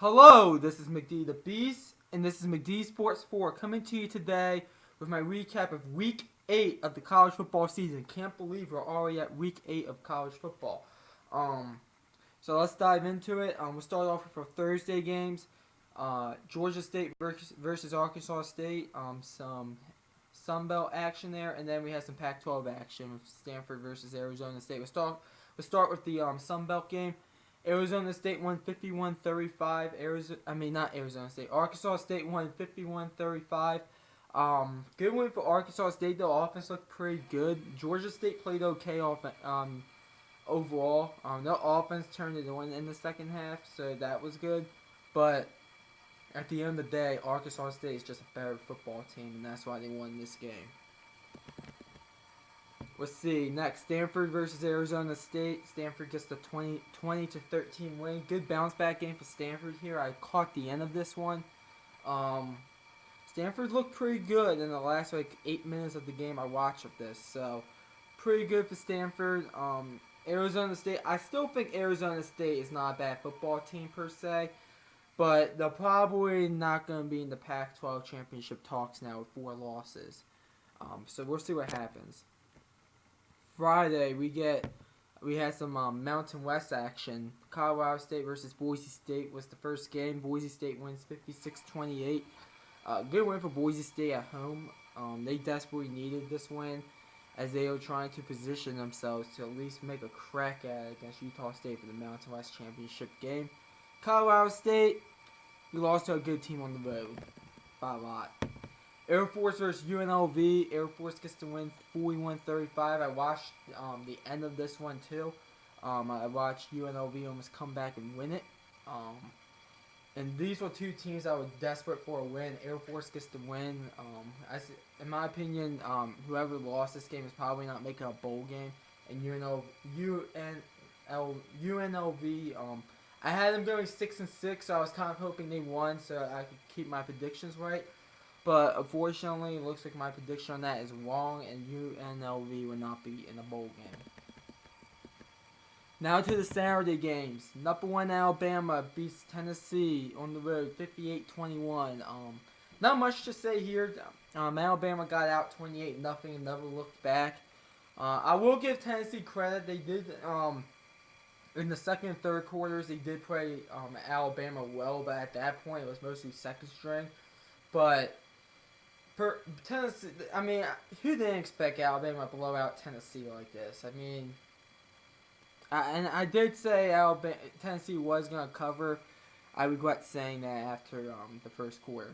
Hello, this is McD the Beast, and this is McD Sports 4 coming to you today with my recap of Week 8 of the college football season. Can't believe we're already at Week 8 of college football. So let's dive into it. We'll start off with our Thursday games. Georgia State versus Arkansas State. Some Sun Belt action there, and then we have some Pac-12 action with Stanford versus Arizona State. We'll start with the Sun Belt game. Arizona State won 51-35. Arkansas State won 51-35. Good win for Arkansas State. The offense looked pretty good. Georgia State played okay overall. Their offense turned it on in the second half, so that was good. But at the end of the day, Arkansas State is just a better football team, and that's why they won this game. Let's see. Next, Stanford versus Arizona State. Stanford gets the 20-13 win. Good bounce back game for Stanford here. I caught the end of this one. Stanford looked pretty good in the last 8 minutes of the game I watched of this. So, pretty good for Stanford. Arizona State. I still think Arizona State is not a bad football team per se. But they're probably not going to be in the Pac-12 championship talks now with 4 losses. So we'll see what happens. Friday, we had some Mountain West action. Colorado State versus Boise State was the first game. Boise State wins 56-28. Good win for Boise State at home. They desperately needed this win as they were trying to position themselves to at least make a crack at it against Utah State for the Mountain West championship game. Colorado State, we lost to a good team on the road by a lot. Air Force versus UNLV. Air Force gets to win 41-35. I watched the end of this one too. I watched UNLV almost come back and win it. And these were 2 teams that were desperate for a win. Air Force gets to win. In my opinion, whoever lost this game is probably not making a bowl game. And UNLV, I had them going 6-6, so I was kind of hoping they won so I could keep my predictions right. But unfortunately, it looks like my prediction on that is wrong, and UNLV will not be in a bowl game. Now to the Saturday games. Number 1 Alabama beats Tennessee on the road, 58-21. Not much to say here. Alabama got out 28-0 and never looked back. I will give Tennessee credit. They did in the second and third quarters. They did play Alabama well, but at that point it was mostly second string. But Tennessee, who didn't expect Alabama to blow out Tennessee like this? I did say Tennessee was going to cover. I regret saying that after the first quarter.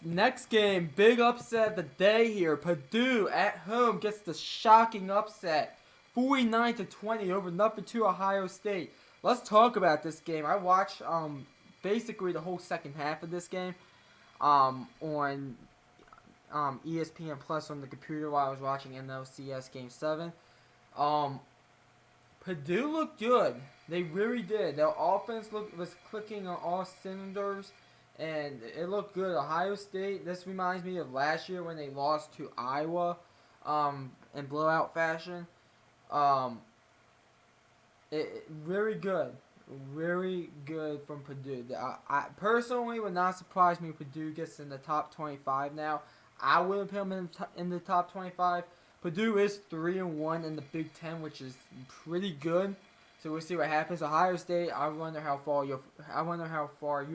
Next game, big upset of the day here. Purdue at home gets the shocking upset, 49-20 over number 2 Ohio State. Let's talk about this game. I watched basically the whole second half of this game on ESPN Plus on the computer while I was watching NLCS Game 7. Purdue looked good. They really did. Their offense was clicking on all cylinders, and it looked good. Ohio State, this reminds me of last year when they lost to Iowa in blowout fashion. Very good. Very good from Purdue. I personally would not surprise me if Purdue gets in the top 25 now. I wouldn't put them in the top 25. Purdue is 3-1 in the Big Ten, which is pretty good. So we'll see what happens. Ohio State, I wonder how far you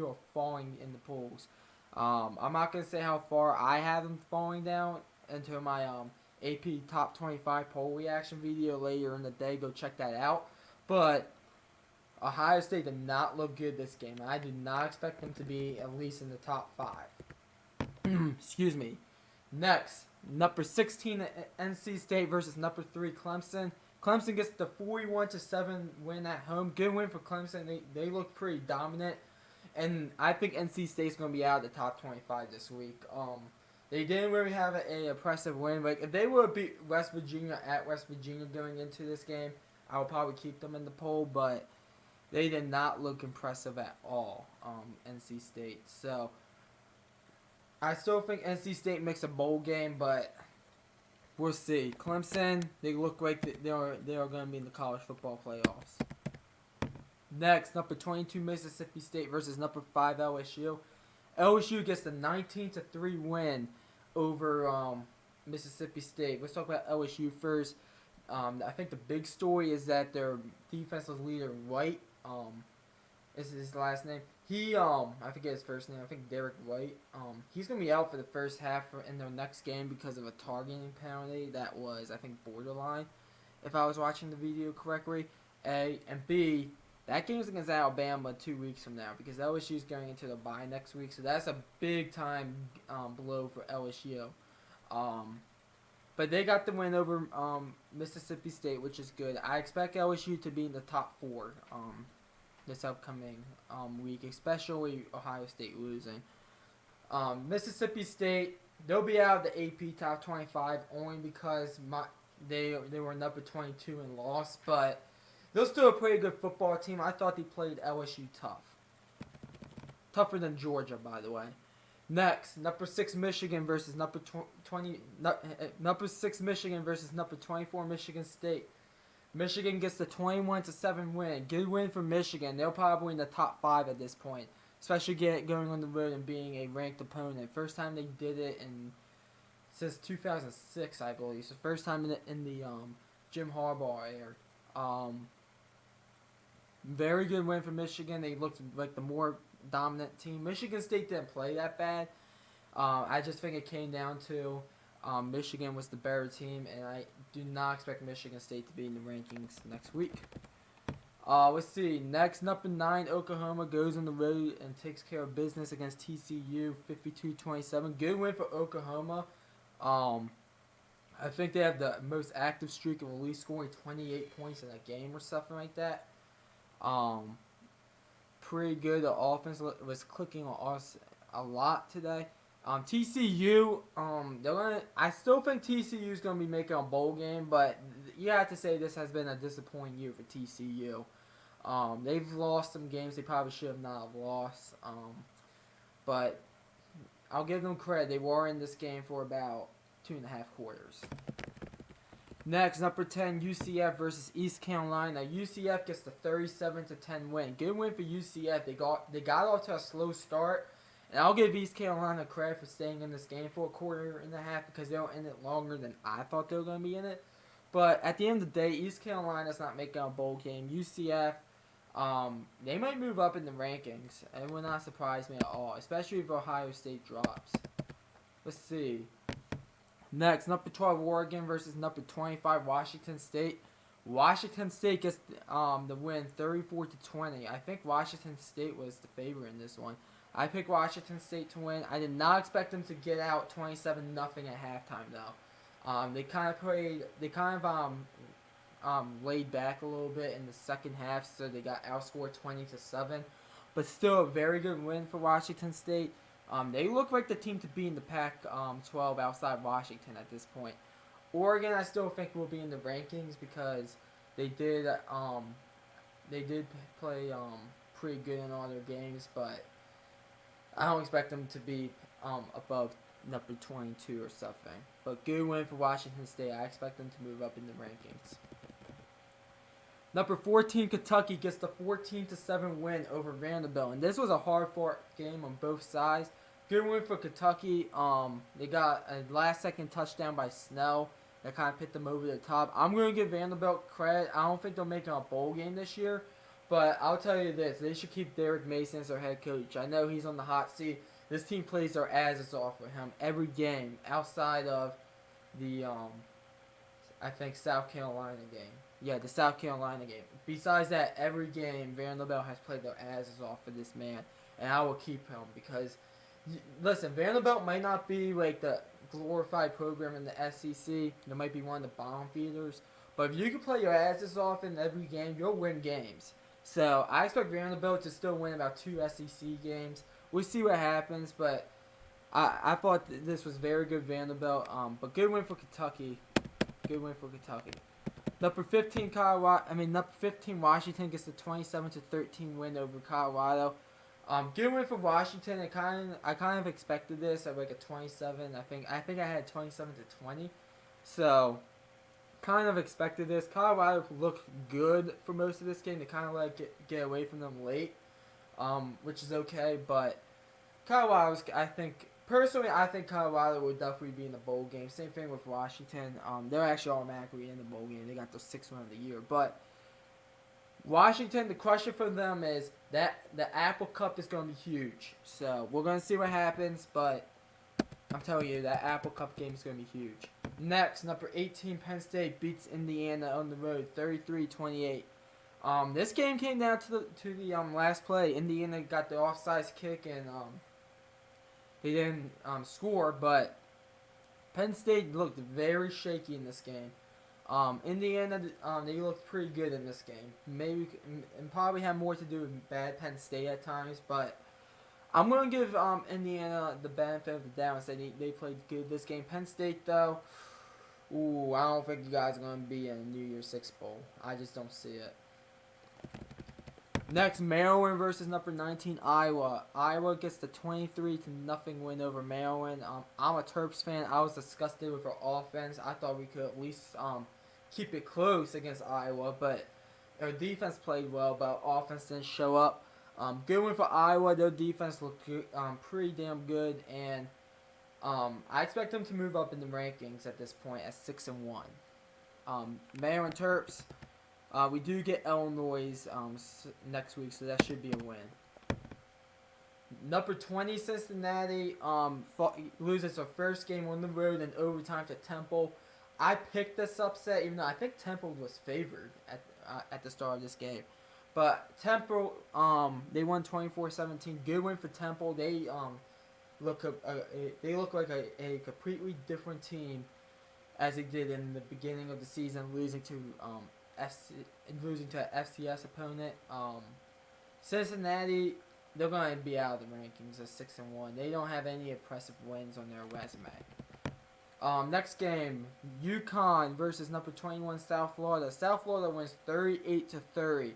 are falling in the polls. I'm not gonna say how far I have them falling down into my AP top 25 poll reaction video later in the day. Go check that out. But Ohio State did not look good this game. I do not expect them to be at least in the top 5. Excuse me. Next, number 16 NC State versus number 3 Clemson. Clemson gets the 41-7 win at home. Good win for Clemson. They look pretty dominant, and I think NC State's going to be out of the top 25 this week. They didn't really have an impressive win. Like if they would have beat West Virginia at West Virginia going into this game, I would probably keep them in the poll, but they did not look impressive at all, NC State. So I still think NC State makes a bowl game, but we'll see. Clemson, they look like they are going to be in the college football playoffs. Next, number 22 Mississippi State versus number 5 LSU. LSU gets the 19-3 win over Mississippi State. Let's talk about LSU first. I think the big story is that their defensive leader White, is his last name. I forget his first name. I think Derek White. He's gonna be out for the first half in their next game because of a targeting penalty that was, I think, borderline, if I was watching the video correctly. A and B, that game's against Alabama 2 weeks from now because LSU's going into the bye next week, so that's a big time blow for LSU. But they got the win over Mississippi State, which is good. I expect LSU to be in the top 4 this upcoming week, especially Ohio State losing. Mississippi State, they'll be out of the AP top 25 only because they were number 22 and lost, but they're still a pretty good football team. I thought they played LSU tough. Tougher than Georgia, by the way. Next, number 6 Michigan versus number 6 Michigan versus number 24 Michigan State. Michigan gets the 21-7 win. Good win for Michigan. They're probably in the top 5 at this point, especially going on the road and being a ranked opponent. First time they did it since 2006, I believe. It's the first time in the Jim Harbaugh era. Very good win for Michigan. They looked like the more dominant team. Michigan State didn't play that bad. I just think it came down to Michigan was the better team, and I do not expect Michigan State to be in the rankings next week. Let's see. Next, number 9, Oklahoma goes on the road and takes care of business against TCU, 52-27. Good win for Oklahoma. I think they have the most active streak of at least scoring 28 points in a game or something like that. Pretty good. The offense was clicking on us a lot today. TCU, I still think TCU is gonna be making a bowl game, but you have to say this has been a disappointing year for TCU. They've lost some games they probably should have not have lost. But I'll give them credit. They were in this game for about 2.5 quarters. Next, number 10, UCF versus East Carolina. UCF gets the 37-10 win. Good win for UCF. They got off to a slow start, and I'll give East Carolina credit for staying in this game for a quarter and a half because they were in it longer than I thought they were going to be in it. But at the end of the day, East Carolina's not making a bowl game. UCF, they might move up in the rankings. It would not surprise me at all, especially if Ohio State drops. Let's see. Next, number 12 Oregon versus number 25 Washington State. Washington State gets the win 34-20. I think Washington State was the favorite in this one. I picked Washington State to win. I did not expect them to get out 27-0 at halftime though. They kind of laid back a little bit in the second half, so they got outscored 20-7. But still a very good win for Washington State. They look like the team to be in the Pac-12 outside Washington at this point. Oregon, I still think will be in the rankings because they did play pretty good in all their games, but I don't expect them to be above number 22 or something. But good win for Washington State. I expect them to move up in the rankings. Number 14 Kentucky gets the 14-7 win over Vanderbilt, and this was a hard-fought game on both sides. Good win for Kentucky. They got a last-second touchdown by Snell that kind of put them over the top. I'm going to give Vanderbilt credit. I don't think they'll make a bowl game this year, but I'll tell you this. They should keep Derek Mason as their head coach. I know he's on the hot seat. This team plays their asses off for him every game outside of the, I think, South Carolina game. Yeah, the South Carolina game. Besides that, every game, Vanderbilt has played their asses off for this man, and I will keep him because, listen, Vanderbilt might not be like the glorified program in the SEC. They might be one of the bottom feeders, but if you can play your asses off in every game, you'll win games. So I expect Vanderbilt to still win about 2 SEC games. We'll see what happens, but I thought this was very good Vanderbilt. But good win for Kentucky. Good win for Kentucky. Number 15 Washington gets the 27-13 win over Colorado. Good win for Washington. I kind of expected this at like a 27. I think I had 27-20. So kind of expected this. Colorado looked good for most of this game. They kind of like get away from them late, which is okay. But Colorado's, I think Colorado would definitely be in the bowl game. Same thing with Washington. They're actually automatically in the bowl game. They got the 6th win of the year. But Washington, the question for them is that the Apple Cup is going to be huge. So we're going to see what happens. But I'm telling you, that Apple Cup game is going to be huge. Next, number 18, Penn State beats Indiana on the road, 33-28. This game came down to the last play. Indiana got the offsides kick and they didn't score, but Penn State looked very shaky in this game. Indiana, they looked pretty good in this game. Maybe and probably had more to do with bad Penn State at times, but I'm gonna give Indiana the benefit of the doubt and say they played good this game. Penn State though, I don't think you guys are gonna be in a New Year's Six bowl. I just don't see it. Next, Maryland versus number 19 Iowa. Iowa gets the 23-0 win over Maryland. I'm a Terps fan. I was disgusted with our offense. I thought we could at least keep it close against Iowa, but our defense played well, but our offense didn't show up. Good win for Iowa. Their defense looked good, pretty damn good, and I expect them to move up in the rankings at this point at 6-1. Maryland Terps. We do get Illinois next week, so that should be a win. Number 20 Cincinnati loses their first game on the road in overtime to Temple. I picked this upset, even though I think Temple was favored at the start of this game. But Temple, they won 24-17. Good win for Temple. They look like a completely different team as they did in the beginning of the season, losing to an FCS opponent. Cincinnati, they're going to be out of the rankings at 6-1. They don't have any impressive wins on their resume. Next game, UConn versus number 21 South Florida. South Florida wins 38-30.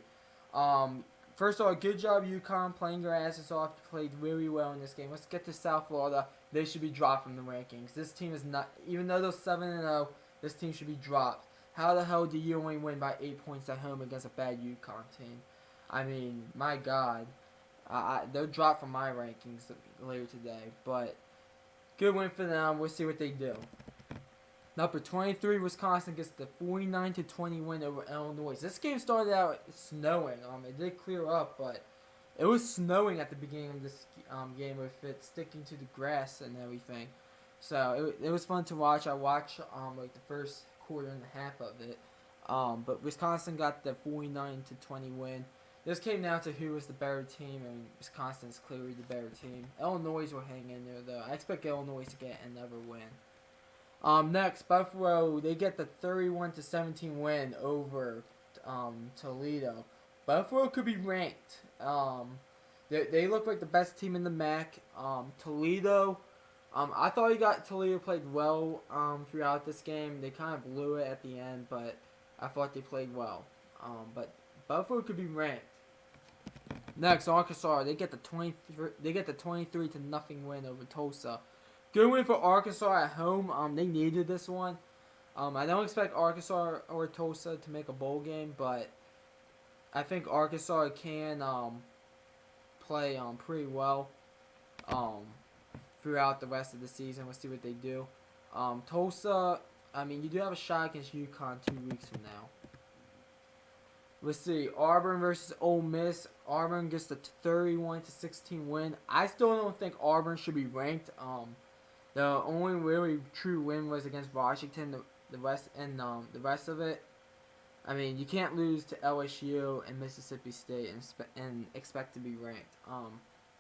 First of all, good job UConn playing their asses off. Played really well in this game. Let's get to South Florida. They should be dropped from the rankings. This team is not, even though they're 7-0, this team should be dropped. How the hell do you only win by 8 points at home against a bad UConn team? I mean, my God. They'll drop from my rankings later today. But good win for them. We'll see what they do. Number 23, Wisconsin gets the 49-20 win over Illinois. This game started out snowing. It did clear up, but it was snowing at the beginning of this game with it sticking to the grass and everything. So it was fun to watch. I watched like the first quarter and a half of it. But Wisconsin got the 49-20 win. This came down to who was the better team, and Wisconsin's clearly the better team. Illinois will hang in there, though. I expect Illinois to get another win. Next, Buffalo, they get the 31-17 win over Toledo. Buffalo could be ranked. They look like the best team in the MAC. Toledo, I thought Toledo played well throughout this game. They kind of blew it at the end, but I thought they played well. But Buffalo could be ranked. Next, Arkansas, they get the 23-0 win over Tulsa. Good win for Arkansas at home. They needed this one. I don't expect Arkansas or Tulsa to make a bowl game, but I think Arkansas can play pretty well throughout the rest of the season. We'll see what they do. Tulsa, I mean, you do have a shot against UConn 2 weeks from now. Let's see, Auburn versus Ole Miss. Auburn gets the 31-16 win. I still don't think Auburn should be ranked. The only really true win was against Washington. The rest of it, I mean, you can't lose to LSU and Mississippi State and expect to be ranked.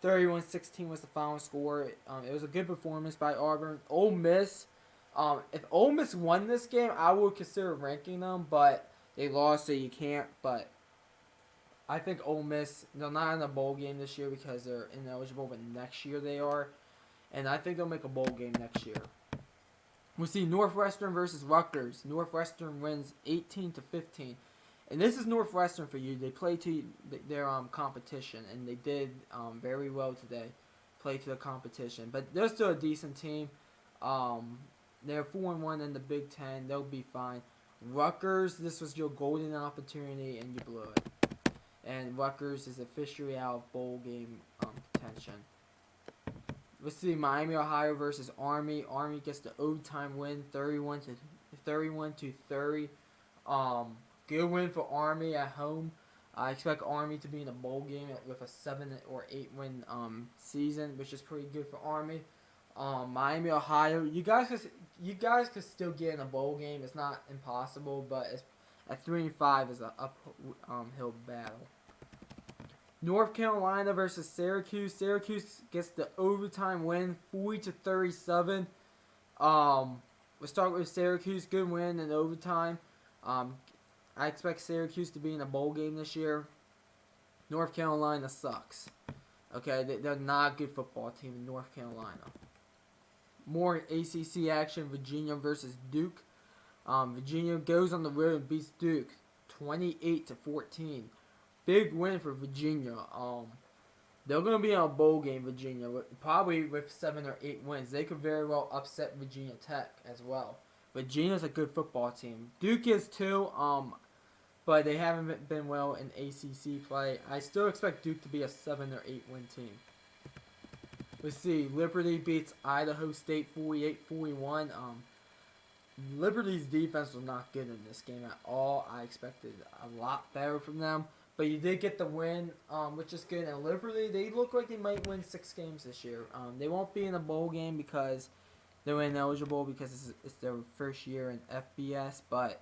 31-16 was the final score. It was a good performance by Auburn. Ole Miss, if Ole Miss won this game, I would consider ranking them, but they lost, so you can't. But I think Ole Miss, they're not in a bowl game this year because they're ineligible, but next year they are. And I think they'll make a bowl game next year. We'll see Northwestern versus Rutgers. Northwestern wins 18-15. And this is Northwestern for you. They play to their competition, and they did very well today. Play to the competition. But they're still a decent team. They're 4-1 in the Big Ten. They'll be fine. Rutgers, this was your golden opportunity and you blew it. And Rutgers is officially out of bowl game contention. Let's see, Miami, Ohio versus Army. Army gets the overtime win, 31 to 30. Good win for Army at home. I expect Army to be in a bowl game with a 7 or 8 win season, which is pretty good for Army. Miami, Ohio. You guys could still get in a bowl game. It's not impossible, but it's at 3-5 is a uphill battle. North Carolina versus Syracuse. Syracuse gets the overtime win, 40 to 37. We'll start with Syracuse. Good win in overtime. I expect Syracuse to be in a bowl game this year. North Carolina sucks. Okay, they're not a good football team in North Carolina. More ACC action. Virginia versus Duke. Virginia goes on the road and beats Duke 28 to 14. Big win for Virginia. They're going to be in a bowl game, Virginia, probably with 7 or 8 wins. They could very well upset Virginia Tech as well. Virginia's a good football team. Duke is too, but they haven't been well in ACC play. I still expect Duke to be a 7 or 8 win team. Let's see. Liberty beats Idaho State 48-41. Liberty's defense was not good in this game at all. I expected a lot better from them. But you did get the win, which is good. And Liberty, they look like they might win 6 games this year. They won't be in a bowl game because they're ineligible because it's their first year in FBS. But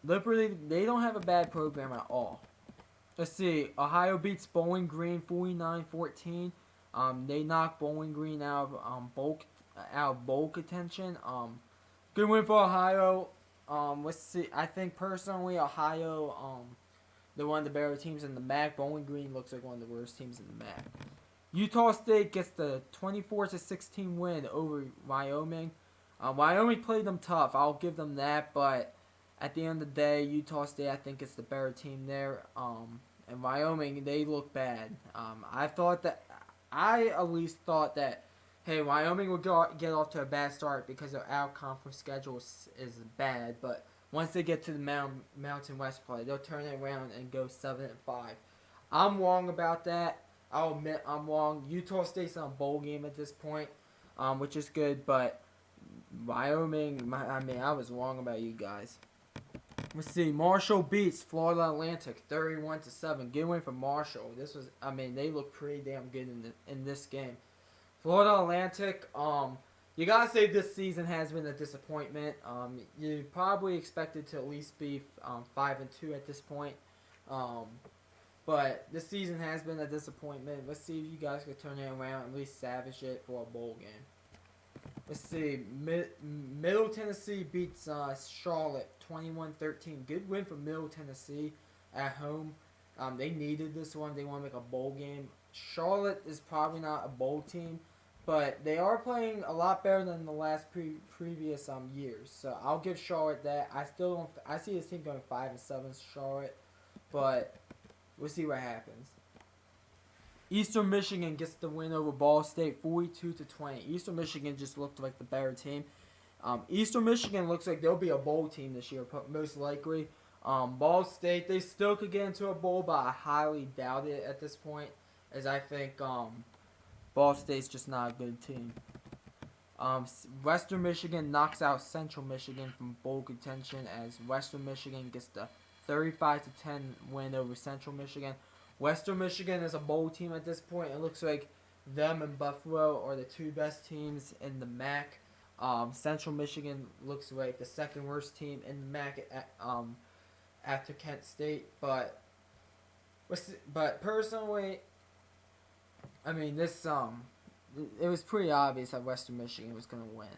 Liberty, they don't have a bad program at all. Let's see. Ohio beats Bowling Green 49-14. They knocked Bowling Green out of bowl contention. Good win for Ohio. Let's see. I think personally, Ohio. They're one of the better teams in the MAC. Bowling Green looks like one of the worst teams in the MAC. Utah State gets the 24-16 win over Wyoming. Wyoming played them tough. I'll give them that, but at the end of the day, Utah State, I think, is the better team there. And Wyoming, they look bad. I at least thought that, hey, Wyoming would get off to a bad start because their out-conference schedule is bad, but once they get to the Mountain West play, they'll turn it around and go 7-5. I'm wrong about that. I'll admit I'm wrong. Utah State's in a bowl game at this point, which is good, but Wyoming, I was wrong about you guys. Let's see. Marshall beats Florida Atlantic 31-7. Good win for Marshall. They look pretty damn good in this game. Florida Atlantic, you gotta say this season has been a disappointment. You probably expected to at least be 5-2 at this point. But this season has been a disappointment. Let's see if you guys can turn it around and at least savage it for a bowl game. Let's see. Middle Tennessee beats Charlotte 21-13. Good win for Middle Tennessee at home. They needed this one. They want to make a bowl game. Charlotte is probably not a bowl team, but they are playing a lot better than the last previous years. So I'll give Charlotte that. I see this team going 5-7, Charlotte, but we'll see what happens. Eastern Michigan gets the win over Ball State 42-20. Eastern Michigan just looked like the better team. Eastern Michigan looks like they'll be a bowl team this year, most likely. Ball State, they still could get into a bowl, but I highly doubt it at this point, as I think Ball State's just not a good team. Western Michigan knocks out Central Michigan from bowl contention as Western Michigan gets the 35-10 win over Central Michigan. Western Michigan is a bowl team at this point. It looks like them and Buffalo are the 2 best teams in the MAC. Central Michigan looks like the 2nd worst team in the MAC after Kent State. But personally, this it was pretty obvious that Western Michigan was going to win.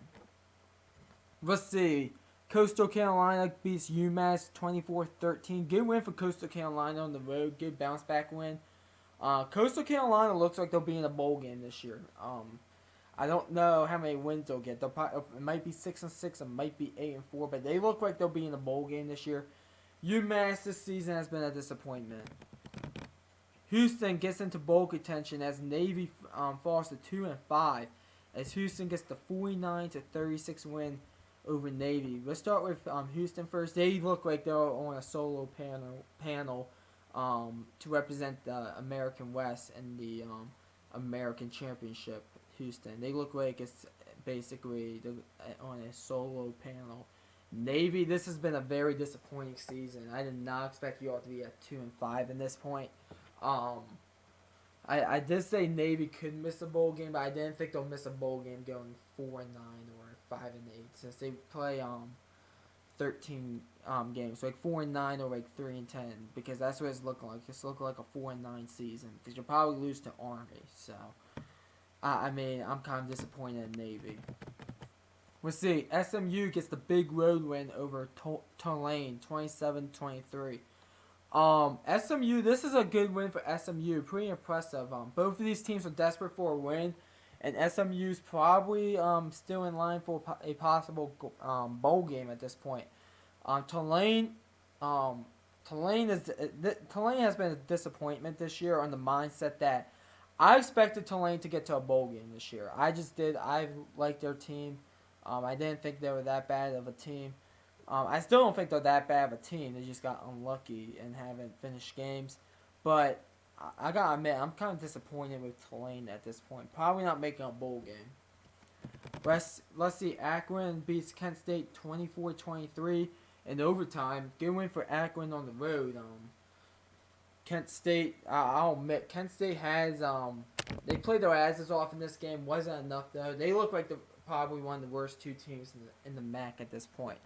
Let's see. Coastal Carolina beats UMass 24-13. Good win for Coastal Carolina on the road. Good bounce back win. Coastal Carolina looks like they'll be in a bowl game this year. I don't know how many wins they'll get. It might be 6-6. It might be 8-4. But they look like they'll be in a bowl game this year. UMass this season has been a disappointment. Houston gets into bowl contention as Navy falls to 2-5. As Houston gets the 49-36 win over Navy. Let's start with Houston first. They look like they're on a solo panel to represent the American West and the American Championship. Houston. They look like it's basically on a solo panel. Navy, this has been a very disappointing season. I did not expect you all to be at 2-5 in this point. Um, I did say Navy could miss a bowl game, but I didn't think they'll miss a bowl game going 4-9 or 5-8 since they play 13 games, so like 4-9 or like 3-10, because that's what it's looking like. It's looking like a 4-9 season because you'll probably lose to Army. So I mean, I'm kind of disappointed in Navy. We'll see. SMU gets the big road win over Tulane, 27-23. SMU, this is a good win for SMU. Pretty impressive. Both of these teams are desperate for a win, and SMU's probably still in line for a possible bowl game at this point. Tulane, Tulane has been a disappointment this year on the mindset that I expected Tulane to get to a bowl game this year. I just did. I liked their team. I didn't think they were that bad of a team. I still don't think they're that bad of a team. They just got unlucky and haven't finished games. But I gotta admit, I'm kind of disappointed with Tulane at this point. Probably not making a bowl game. Let's see. Akron beats Kent State 24-23 in overtime. Good win for Akron on the road. Kent State, I'll admit, Kent State has they played their asses off in this game. Wasn't enough though. They look like probably one of the worst two teams in the MAC at this point.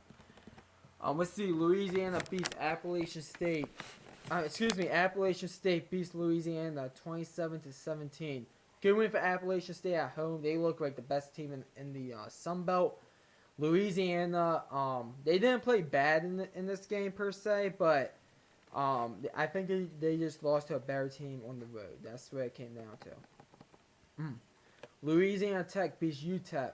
Let's see. Louisiana beats Appalachian State. Appalachian State beats Louisiana 27-17. Good win for Appalachian State at home. They look like the best team in the Sun Belt. Louisiana, they didn't play bad in this game per se, but I think they just lost to a better team on the road. That's what it came down to. Louisiana Tech beats UTEP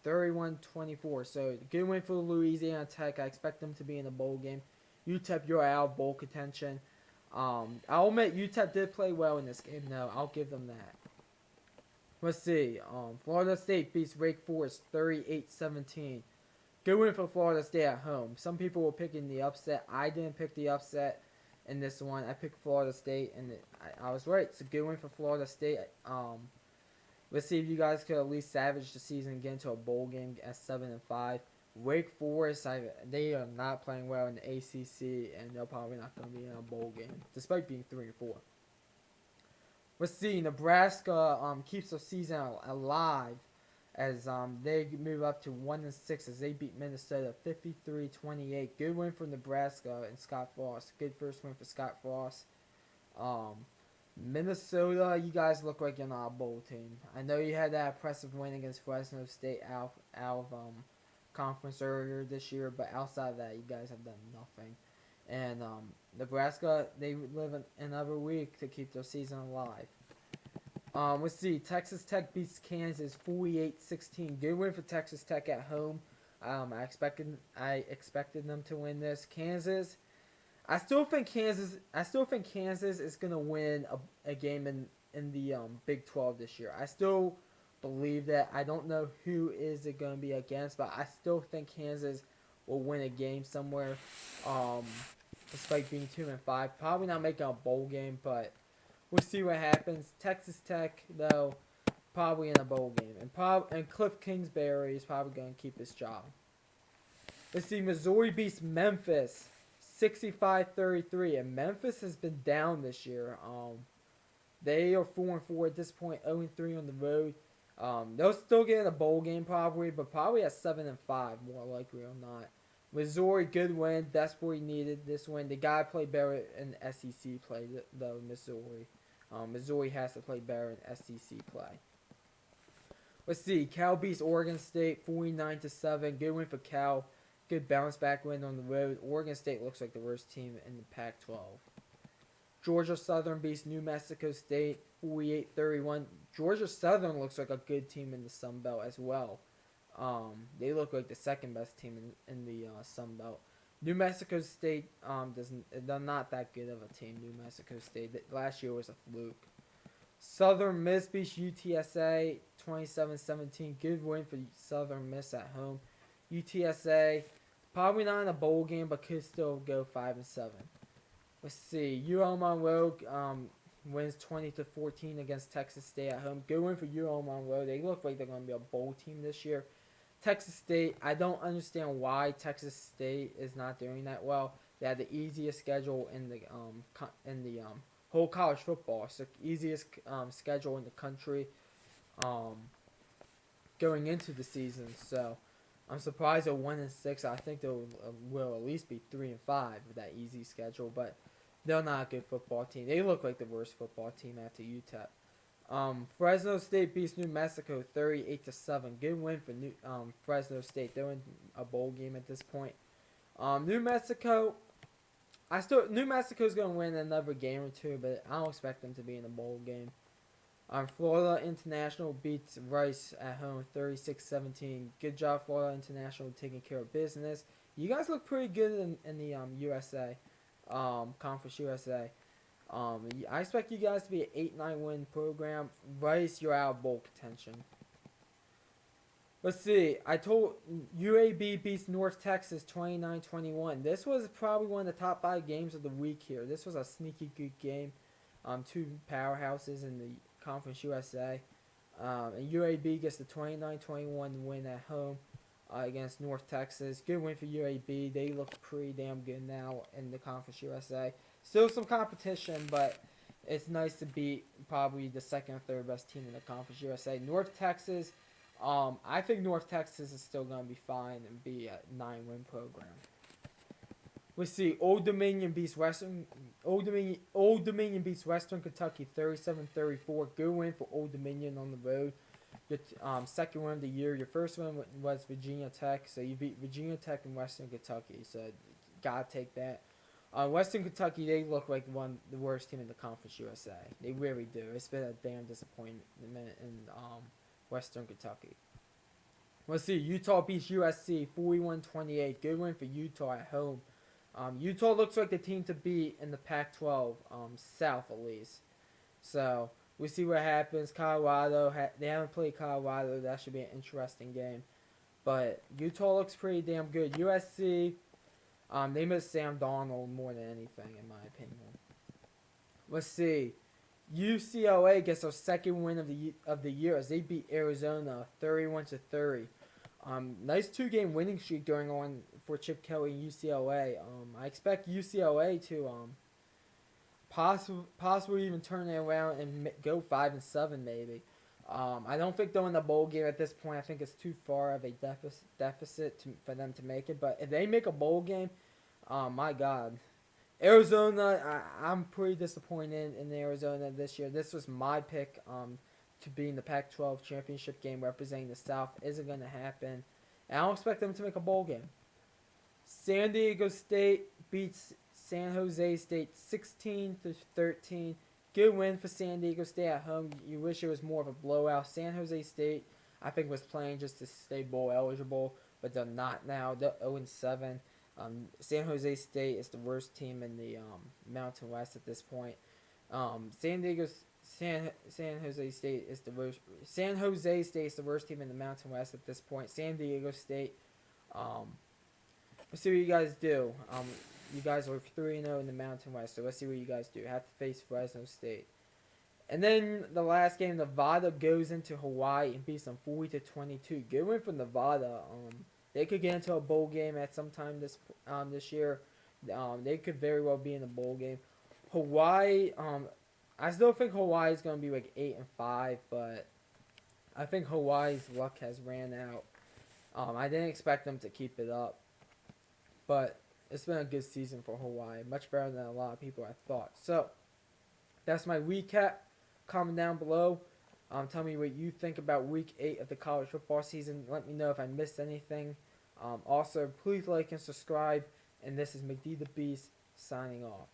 31-24. So good win for Louisiana Tech. I expect them to be in a bowl game. UTEP, you're out of bowl contention. I'll admit UTEP did play well in this game. No, I'll give them that. Let's see. Florida State beats Wake Forest 38-17. Good win for Florida State at home. Some people were picking the upset. I didn't pick the upset in this one. I picked Florida State, and I was right. It's a good win for Florida State. Let's see if you guys could at least salvage the season and get into a bowl game at 7-5. Wake Forest, they are not playing well in the ACC, and they're probably not going to be in a bowl game, despite being 3-4. Let's see. Nebraska keeps their season alive as they move up to 1-6 as they beat Minnesota 53-28. Good win for Nebraska and Scott Frost. Good first win for Scott Frost. Minnesota, you guys look like you're not a bowl team. I know you had that impressive win against Fresno State out of conference earlier this year, but outside of that, you guys have done nothing. And Nebraska, they live another week to keep their season alive. Let's see. Texas Tech beats Kansas 48-16. Good win for Texas Tech at home. I expected them to win this. Kansas, I still think Kansas is gonna win a game in the Big 12 this year. I still believe that. I don't know who is it gonna be against, but I still think Kansas will win a game somewhere. Despite being 2-5, probably not making a bowl game, but we'll see what happens. Texas Tech, though, probably in a bowl game. And Cliff Kingsbury is probably going to keep his job. Let's see. Missouri beats Memphis 65-33. And Memphis has been down this year. They are 4-4 at this point, 0-3 on the road. They'll still get in a bowl game probably, but probably at 7-5, more likely or not. Missouri, good win. Desperately needed this win. They got to play better in SEC play, though, Missouri. Missouri has to play better in SEC play. Let's see. Cal beats Oregon State 49-7. Good win for Cal. Good bounce back win on the road. Oregon State looks like the worst team in the Pac-12. Georgia Southern beats New Mexico State 48-31. Georgia Southern looks like a good team in the Sun Belt as well. They look like the second best team in the Sun Belt. New Mexico State they're not that good of a team. New Mexico State last year was a fluke. Southern Miss beats UTSA 27-17. Good win for Southern Miss at home. UTSA, probably not in a bowl game, but could still go 5-7. Let's see. UL Monroe wins 20-14 against Texas State at home. Good win for UL Monroe. They look like they're going to be a bowl team this year. Texas State, I don't understand why Texas State is not doing that well. They had the easiest schedule in the whole college football. So easiest schedule in the country um, going into the season. So I'm surprised they're 1-6. I think they will at least be 3-5 with that easy schedule. But they're not a good football team. They look like the worst football team after UTEP. Fresno State beats New Mexico 38-7. Good win for Fresno State. They're in a bowl game at this point. New Mexico, New Mexico's gonna win another game or two, but I don't expect them to be in a bowl game. Florida International beats Rice at home 36-17. Good job, Florida International, taking care of business. You guys look pretty good in the USA, Conference USA. I expect you guys to be an 8-9 win program. Rice, you're out of bowl contention. Let's see. I told UAB beats North Texas 29-21. This was probably one of the top 5 games of the week here. This was a sneaky good game. Two powerhouses in the Conference USA. And UAB gets the 29-21 win at home against North Texas. Good win for UAB. They look pretty damn good now in the Conference USA. Still some competition, but it's nice to beat probably the second or third best team in the Conference USA. North Texas, I think North Texas is still going to be fine and be a 9-win program. Let's see. Old Dominion beats Western Kentucky 37-34. Good win for Old Dominion on the road. Your second win of the year. Your first one was Virginia Tech, so you beat Virginia Tech and Western Kentucky. So gotta take that. Western Kentucky, they look like the worst team in the Conference USA. They really do. It's been a damn disappointment in Western Kentucky. Let's see. Utah beats USC 41-28. Good win for Utah at home. Utah looks like the team to beat in the Pac-12 South at least. So we'll see what happens. Colorado, they haven't played Colorado. That should be an interesting game. But Utah looks pretty damn good. USC, they miss Sam Darnold more than anything, in my opinion. Let's see. UCLA gets their second win of the year as they beat Arizona 31-30. Nice 2-game winning streak going on for Chip Kelly and UCLA. I expect UCLA to possibly even turn it around and go 5-7 maybe. I don't think they're in the bowl game at this point. I think it's too far of a deficit for them to make it. But if they make a bowl game, my God. Arizona, I'm pretty disappointed in Arizona this year. This was my pick to be in the Pac-12 championship game representing the South. Isn't going to happen. And I don't expect them to make a bowl game. San Diego State beats San Jose State 16-13. Good win for San Diego State at home. You wish it was more of a blowout. San Jose State, I think, was playing just to stay bowl eligible, but they're not now. They're 0-7. San Jose State is the worst team in the Mountain West at this point. San Jose State is the worst. San Jose State is the worst team in the Mountain West at this point. San Diego State. Let's see what you guys do. You guys are 3-0 in the Mountain West, so let's see what you guys do. Have to face Fresno State. And then the last game, Nevada goes into Hawaii and beats them 40-22. Good win for Nevada. They could get into a bowl game at some time this year. They could very well be in a bowl game. Hawaii, I still think Hawaii is going to be like 8-5, but I think Hawaii's luck has ran out. I didn't expect them to keep it up, but it's been a good season for Hawaii. Much better than a lot of people I thought. So, that's my recap. Comment down below. Tell me what you think about Week 8 of the college football season. Let me know if I missed anything. Also, please like and subscribe. And this is McD the Beast signing off.